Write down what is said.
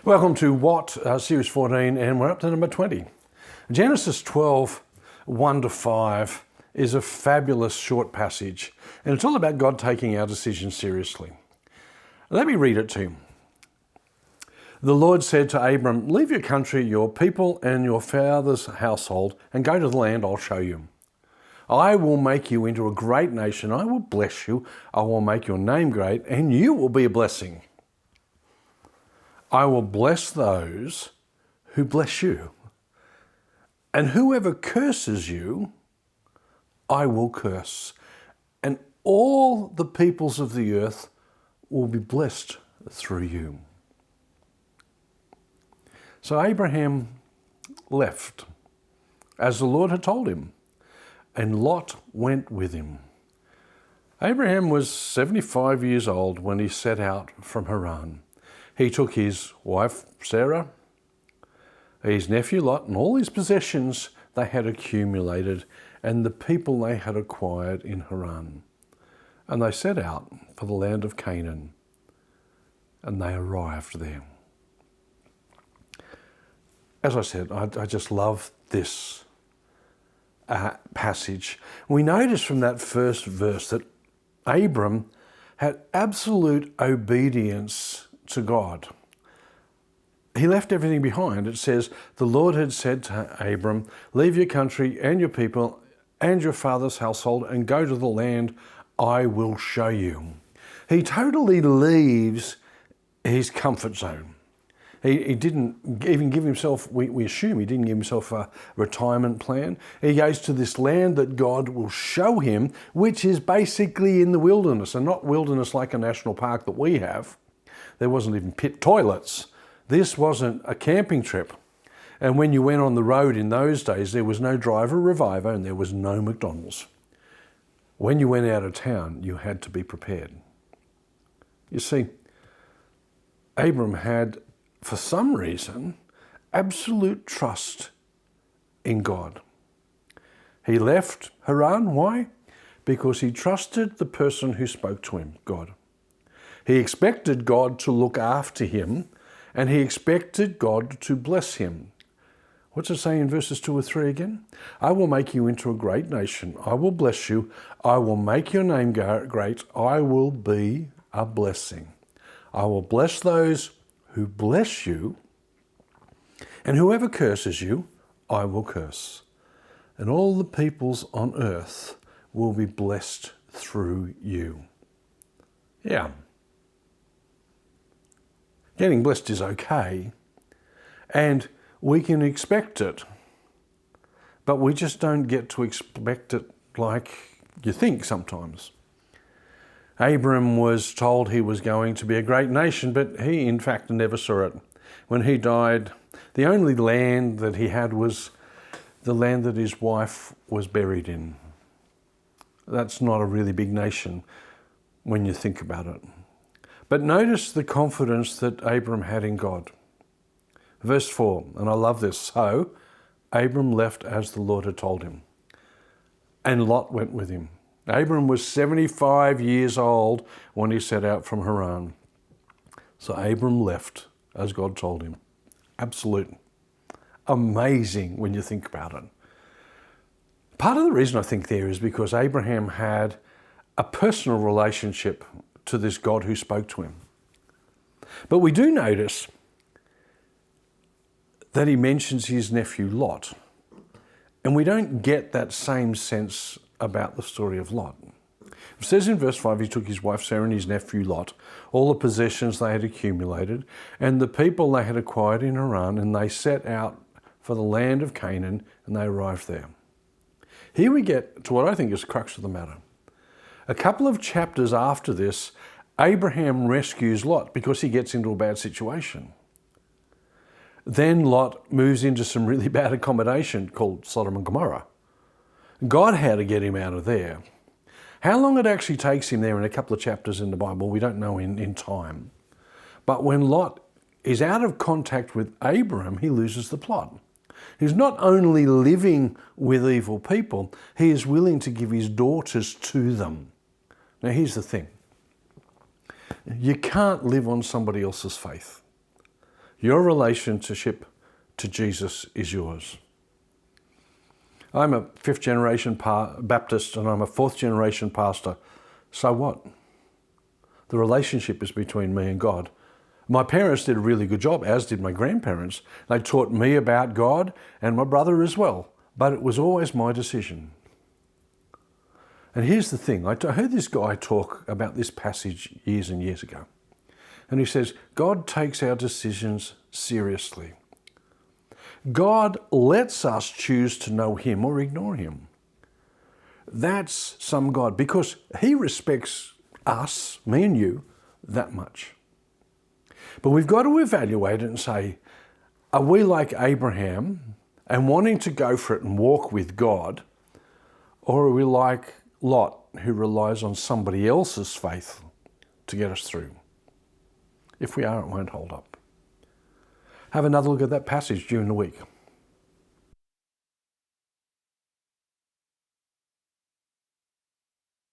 Welcome to What, Series 14, and we're up to number 20. Genesis 12, 1 to 5 is a fabulous short passage, and it's all about God taking our decisions seriously. Let me read it to you. The Lord said to Abram, "Leave your country, your people, and your father's household, and go to the land I'll show you. I will make you into a great nation. I will bless you. I will make your name great, and you will be a blessing. I will bless those who bless you, and whoever curses you, I will curse, and all the peoples of the earth will be blessed through you." So Abraham left, as the Lord had told him, and Lot went with him. Abraham was 75 years old when he set out from Haran. He took his wife Sarah, his nephew Lot, and all his possessions they had accumulated, and the people they had acquired in Haran. And they set out for the land of Canaan, and they arrived there. As I said, I just love this passage. We notice from that first verse that Abram had absolute obedience to God. He left everything behind. It says, the Lord had said to Abram, "Leave your country and your people and your father's household and go to the land I will show you." He totally leaves his comfort zone. He didn't even give himself, we assume he didn't give himself a retirement plan. He goes to this land that God will show him, which is basically in the wilderness, and not wilderness like a national park that we have. There wasn't even pit toilets. This wasn't a camping trip. And when you went on the road in those days, there was no Driver Reviver and there was no McDonald's. When you went out of town, you had to be prepared. You see, Abram had, for some reason, absolute trust in God. He left Haran. Why? Because he trusted the person who spoke to him, God. He expected God to look after him, and he expected God to bless him. What's it say in verses 2 or 3 again? "I will make you into a great nation. I will bless you. I will make your name great. I will be a blessing. I will bless those who bless you, and whoever curses you, I will curse. And all the peoples on earth will be blessed through you." Yeah. Getting blessed is okay, and we can expect it, but we just don't get to expect it like you think sometimes. Abram was told he was going to be a great nation, but he in fact never saw it. When he died, the only land that he had was the land that his wife was buried in. That's not a really big nation when you think about it. But notice the confidence that Abram had in God. Verse 4, and I love this. "So Abram left as the Lord had told him, and Lot went with him." Abram was 75 years old when he set out from Haran. So Abram left as God told him. Absolute. Amazing when you think about it. Part of the reason I think there is because Abraham had a personal relationship to this God who spoke to him. But we do notice that he mentions his nephew Lot. And we don't get that same sense about the story of Lot. It says in verse 5, he took his wife Sarah and his nephew Lot, all the possessions they had accumulated, and the people they had acquired in Haran, and they set out for the land of Canaan, and they arrived there. Here we get to what I think is the crux of the matter. A couple of chapters after this, Abraham rescues Lot because he gets into a bad situation. Then Lot moves into some really bad accommodation called Sodom and Gomorrah. God had to get him out of there. How long it actually takes him there in a couple of chapters in the Bible, we don't know in time. But when Lot is out of contact with Abram, he loses the plot. He's not only living with evil people, he is willing to give his daughters to them. Now here's the thing. You can't live on somebody else's faith. Your relationship to Jesus is yours. I'm a fifth generation Baptist and I'm a fourth generation pastor. So what? The relationship is between me and God. My parents did a really good job, as did my grandparents. They taught me about God and my brother as well, but it was always my decision. And here's the thing, I heard this guy talk about this passage years and years ago. And he says, God takes our decisions seriously. God lets us choose to know him or ignore him. That's some God, because he respects us, me and you, that much. But we've got to evaluate it and say, are we like Abraham and wanting to go for it and walk with God? Or are we like Lot, who relies on somebody else's faith to get us through? If we are, it won't hold up. Have another look at that passage during the week.